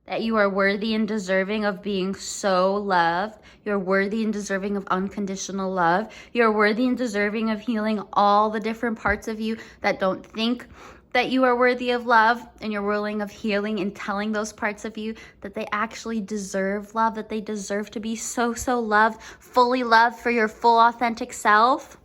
that you are worthy and deserving of being so loved. You're worthy and deserving of unconditional love. You're worthy and deserving of healing all the different parts of you that don't think that you are worthy of love, and you're willing of healing and telling those parts of you that they actually deserve love, that they deserve to be so loved, fully loved for your full authentic self.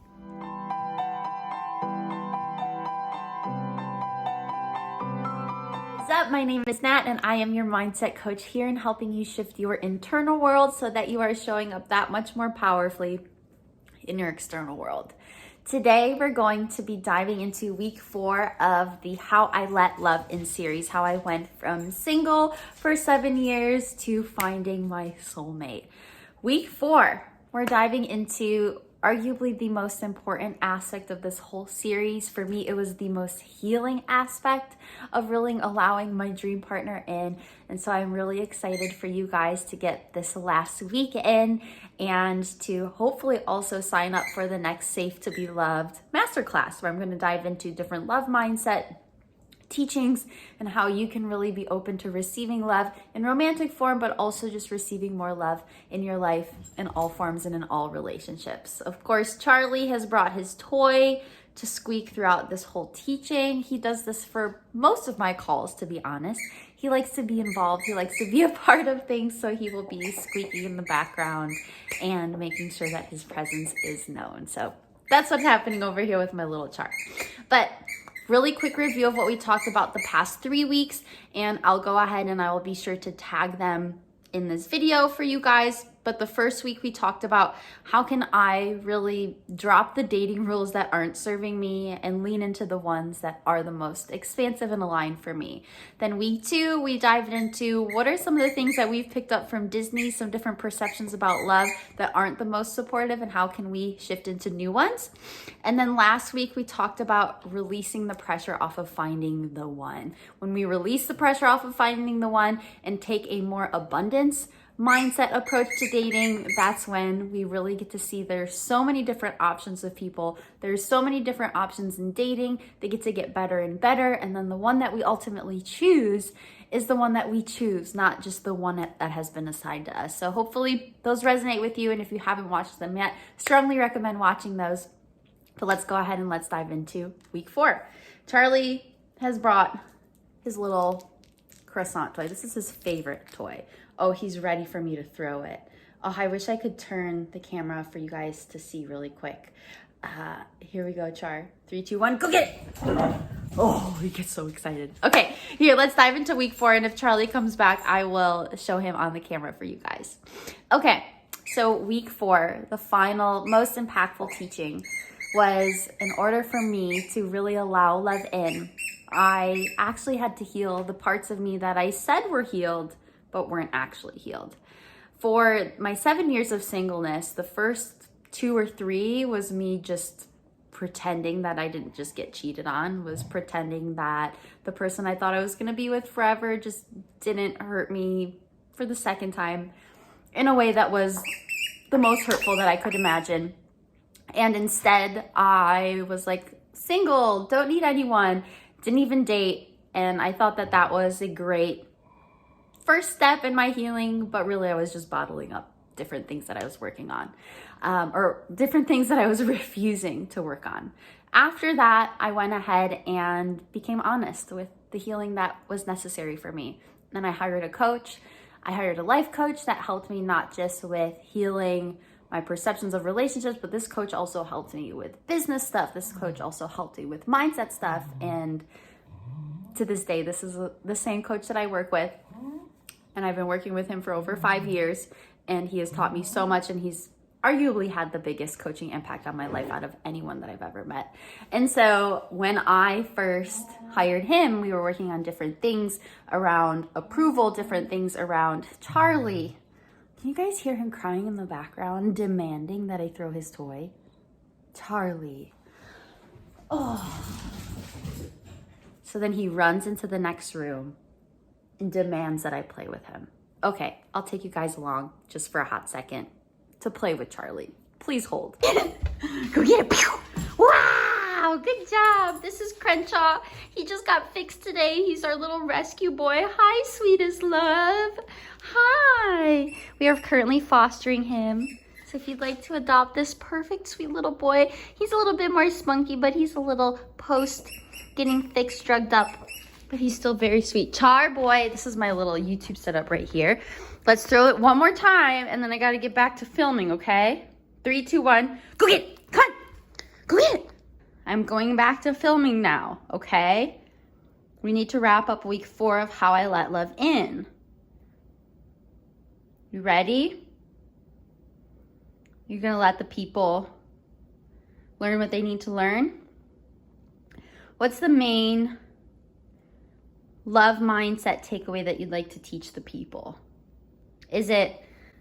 What's up? My name is Nat, and I am your mindset coach here in helping you shift your internal world so that you are showing up that much more powerfully in your external world. Today, we're going to be diving into week 4 of the How I Let Love In series, how I went from single for 7 years to finding my soulmate. Week 4, we're diving into arguably the most important aspect of this whole series. For me, it was the most healing aspect of really allowing my dream partner in. And so I'm really excited for you guys to get this last week in and to hopefully also sign up for the next Safe to Be Loved Masterclass, where I'm going to dive into different love mindset teachings and how you can really be open to receiving love in romantic form, but also just receiving more love in your life in all forms and in all relationships. Of course, Charlie has brought his toy to squeak throughout this whole teaching. He does this for most of my calls, to be honest. He likes to be involved. He likes to be a part of things, so he will be squeaking in the background and making sure that his presence is known. So that's what's happening over here with my little chart. But really quick review of what we talked about the past 3 weeks, and I'll go ahead and I will be sure to tag them in this video for you guys. But the first week we talked about how can I really drop the dating rules that aren't serving me and lean into the ones that are the most expansive and aligned for me. Then week 2, we dived into what are some of the things that we've picked up from Disney, some different perceptions about love that aren't the most supportive, and how can we shift into new ones. And then last week we talked about releasing the pressure off of finding the one. When we release the pressure off of finding the one and take a more abundance mindset approach to dating, that's when we really get to see there's so many different options of people. There's so many different options in dating. They get better and better. And then the one that we ultimately choose is the one that we choose, not just the one that has been assigned to us. So hopefully those resonate with you. And if you haven't watched them yet, strongly recommend watching those. But let's go ahead and let's dive into week 4. Charlie has brought his little croissant toy. This is his favorite toy. Oh, he's ready for me to throw it. Oh, I wish I could turn the camera for you guys to see really quick. Here we go, Char. 3, 2, 1, go get it. Oh, he gets so excited. Okay, here, let's dive into week 4. And if Charlie comes back, I will show him on the camera for you guys. Okay, so week 4, the final, most impactful teaching was in order for me to really allow love in, I actually had to heal the parts of me that I said were healed, but weren't actually healed. For my 7 years of singleness, the first 2 or 3 was me just pretending that I didn't just get cheated on, was pretending that the person I thought I was gonna be with forever just didn't hurt me for the second time in a way that was the most hurtful that I could imagine. And instead, I was like, single, don't need anyone, didn't even date. And I thought that that was a great first step in my healing, but really I was just bottling up different things that I was working on, or different things that I was refusing to work on. After that, I went ahead and became honest with the healing that was necessary for me. Then I hired a coach. I hired a life coach that helped me not just with healing my perceptions of relationships, but this coach also helped me with business stuff. This coach also helped me with mindset stuff. And to this day, this is the same coach that I work with. And I've been working with him for over 5 years, and he has taught me so much, and he's arguably had the biggest coaching impact on my life out of anyone that I've ever met. And so when I first hired him, we were working on different things around approval, different things around Charlie. Can you guys hear him crying in the background, demanding that I throw his toy? Charlie. Oh. So then he runs into the next room and demands that I play with him. Okay, I'll take you guys along just for a hot second to play with Charlie. Please hold. Go get it. Wow! Wow, good job. This is Crenshaw. He just got fixed today. He's our little rescue boy. Hi, sweetest love. Hi. We are currently fostering him. So if you'd like to adopt this perfect, sweet little boy, he's a little bit more spunky, but he's a little post getting fixed, drugged up, but he's still very sweet. Char boy, this is my little YouTube setup right here. Let's throw it one more time, and then I gotta get back to filming, okay? 3, 2, 1, go get it, come on, go get it. I'm going back to filming now, okay? We need to wrap up week 4 of How I Let Love In. You ready? You're gonna let the people learn what they need to learn? What's the main love mindset takeaway that you'd like to teach the people? Is it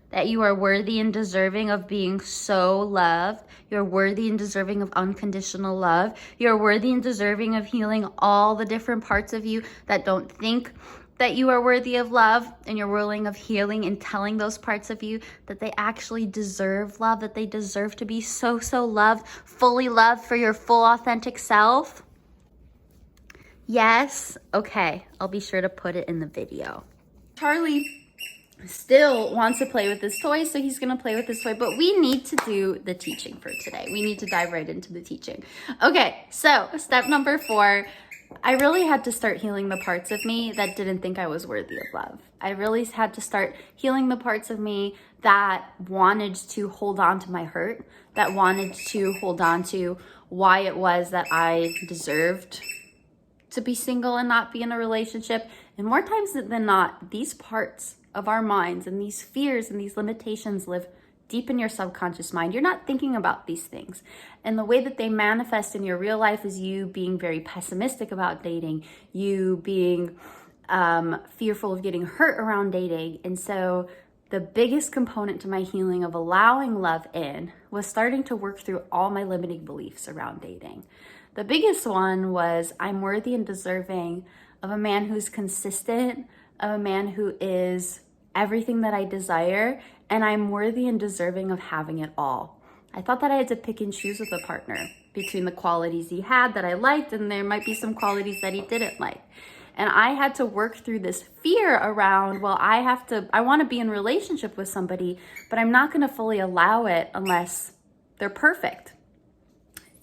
that you are worthy and deserving of being so loved? You're worthy and deserving of unconditional love. You're worthy and deserving of healing all the different parts of you that don't think that you are worthy of love, and you're willing of healing and telling those parts of you that they actually deserve love, that they deserve to be so loved, fully loved for your full authentic self? Yes? Okay, I'll be sure to put it in the video. Charlie still wants to play with this toy, so he's gonna play with this toy, but we need to do the teaching for today. We need to dive right into the teaching. Okay, so step number 4, I really had to start healing the parts of me that didn't think I was worthy of love. I really had to start healing the parts of me that wanted to hold on to my hurt, that wanted to hold on to why it was that I deserved to be single and not be in a relationship. And more times than not, these parts of our minds and these fears and these limitations live deep in your subconscious mind. You're not thinking about these things. And the way that they manifest in your real life is you being very pessimistic about dating, you being fearful of getting hurt around dating. And so the biggest component to my healing of allowing love in was starting to work through all my limiting beliefs around dating. The biggest one was I'm worthy and deserving of a man who's consistent, of a man who is everything that I desire, and I'm worthy and deserving of having it all. I thought that I had to pick and choose with a partner between the qualities he had that I liked, and there might be some qualities that he didn't like. And I had to work through this fear around, well, I want to be in a relationship with somebody, but I'm not going to fully allow it unless they're perfect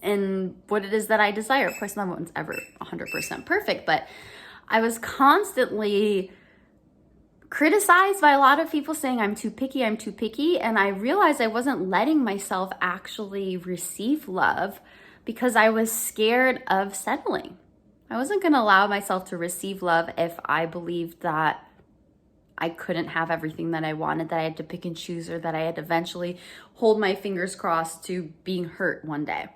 and what it is that I desire. Of course, no one's ever 100% perfect, but I was constantly criticized by a lot of people saying I'm too picky, and I realized I wasn't letting myself actually receive love because I was scared of settling. I wasn't going to allow myself to receive love if I believed that I couldn't have everything that I wanted, that I had to pick and choose, or that I had to eventually hold my fingers crossed to being hurt one day.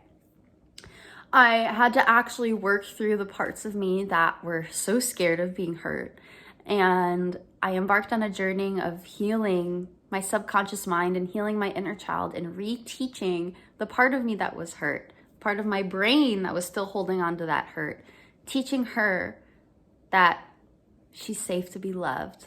I had to actually work through the parts of me that were so scared of being hurt. And I embarked on a journey of healing my subconscious mind and healing my inner child and reteaching the part of me that was hurt, part of my brain that was still holding on to that hurt, teaching her that she's safe to be loved,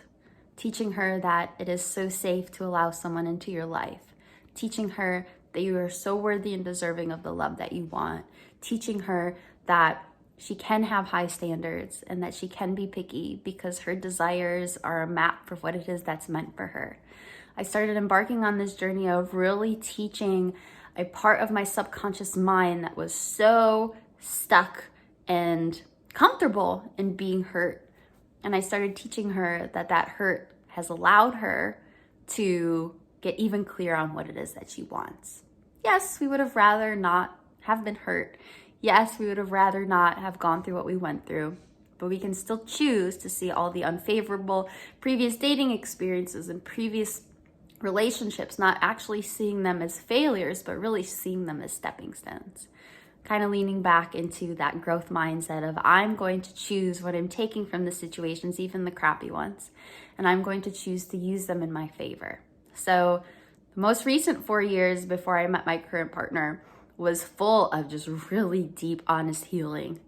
teaching her that it is so safe to allow someone into your life, teaching her that you are so worthy and deserving of the love that you want, teaching her that she can have high standards and that she can be picky because her desires are a map for what it is that's meant for her. I started embarking on this journey of really teaching a part of my subconscious mind that was so stuck and comfortable in being hurt. And I started teaching her that that hurt has allowed her to get even clear on what it is that she wants. Yes, we would have rather not have been hurt. Yes, we would have rather not have gone through what we went through, but we can still choose to see all the unfavorable previous dating experiences and previous relationships, not actually seeing them as failures, but really seeing them as stepping stones. Kind of leaning back into that growth mindset of I'm going to choose what I'm taking from the situations, even the crappy ones, and I'm going to choose to use them in my favor. So the most recent 4 years before I met my current partner was full of just really deep, honest healing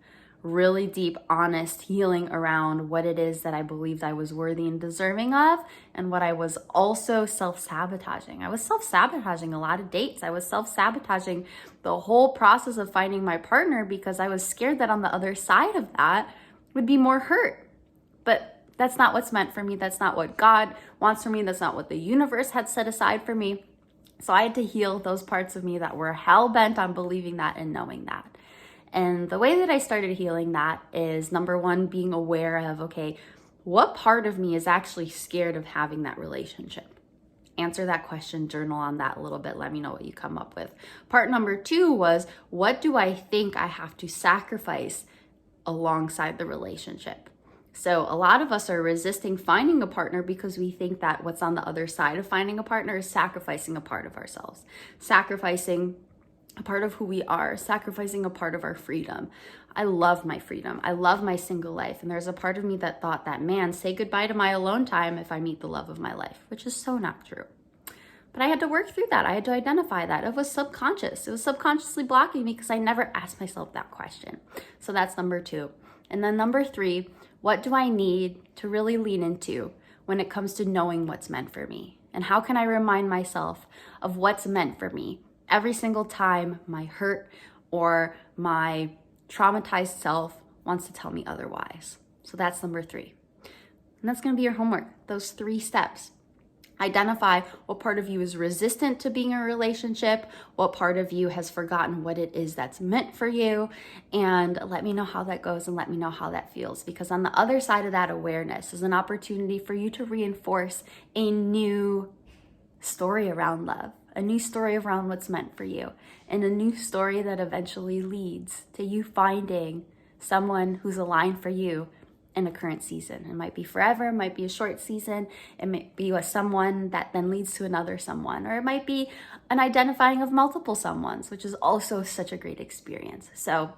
really deep, honest healing around what it is that I believed I was worthy and deserving of, and what I was also self-sabotaging. I was self-sabotaging a lot of dates. I was self-sabotaging the whole process of finding my partner because I was scared that on the other side of that would be more hurt. But that's not what's meant for me. That's not what God wants for me. That's not what the universe had set aside for me. So I had to heal those parts of me that were hell-bent on believing that and knowing that. And the way that I started healing that is, number one, being aware of, okay, what part of me is actually scared of having that relationship? Answer that question, journal on that a little bit. Let me know what you come up with. Part number two was, what do I think I have to sacrifice alongside the relationship? So a lot of us are resisting finding a partner because we think that what's on the other side of finding a partner is sacrificing a part of ourselves, sacrificing a part of who we are, sacrificing a part of our freedom. I love my freedom. I love my single life. And there's a part of me that thought that, man, say goodbye to my alone time if I meet the love of my life, which is so not true. But I had to work through that. I had to identify that. It was subconscious. It was subconsciously blocking me because I never asked myself that question. So that's number two. And then number three, what do I need to really lean into when it comes to knowing what's meant for me? And how can I remind myself of what's meant for me every single time my hurt or my traumatized self wants to tell me otherwise? So that's number three. And that's going to be your homework, those 3 steps. Identify what part of you is resistant to being in a relationship, what part of you has forgotten what it is that's meant for you, and let me know how that goes and let me know how that feels. Because on the other side of that awareness is an opportunity for you to reinforce a new story around love, a new story around what's meant for you, and a new story that eventually leads to you finding someone who's aligned for you in a current season. It might be forever, it might be a short season, it might be with someone that then leads to another someone, or it might be an identifying of multiple someones, which is also such a great experience. So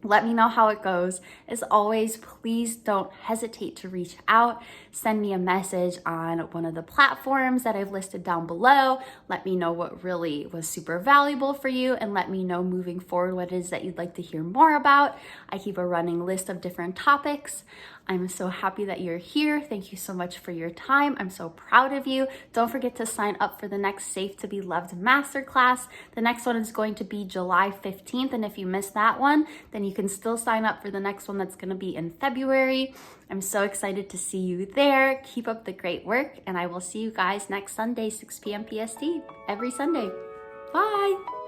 let me know how it goes. As always, please don't hesitate to reach out. Send me a message on one of the platforms that I've listed down below. Let me know what really was super valuable for you, and let me know moving forward what it is that you'd like to hear more about. I keep a running list of different topics. I'm so happy that you're here. Thank you so much for your time. I'm so proud of you. Don't forget to sign up for the next Safe to Be Loved Masterclass. The next one is going to be July 15th. And if you missed that one, then you can still sign up for the next one that's going to be in February. I'm so excited to see you there. Keep up the great work. And I will see you guys next Sunday, 6 p.m. PST, every Sunday. Bye.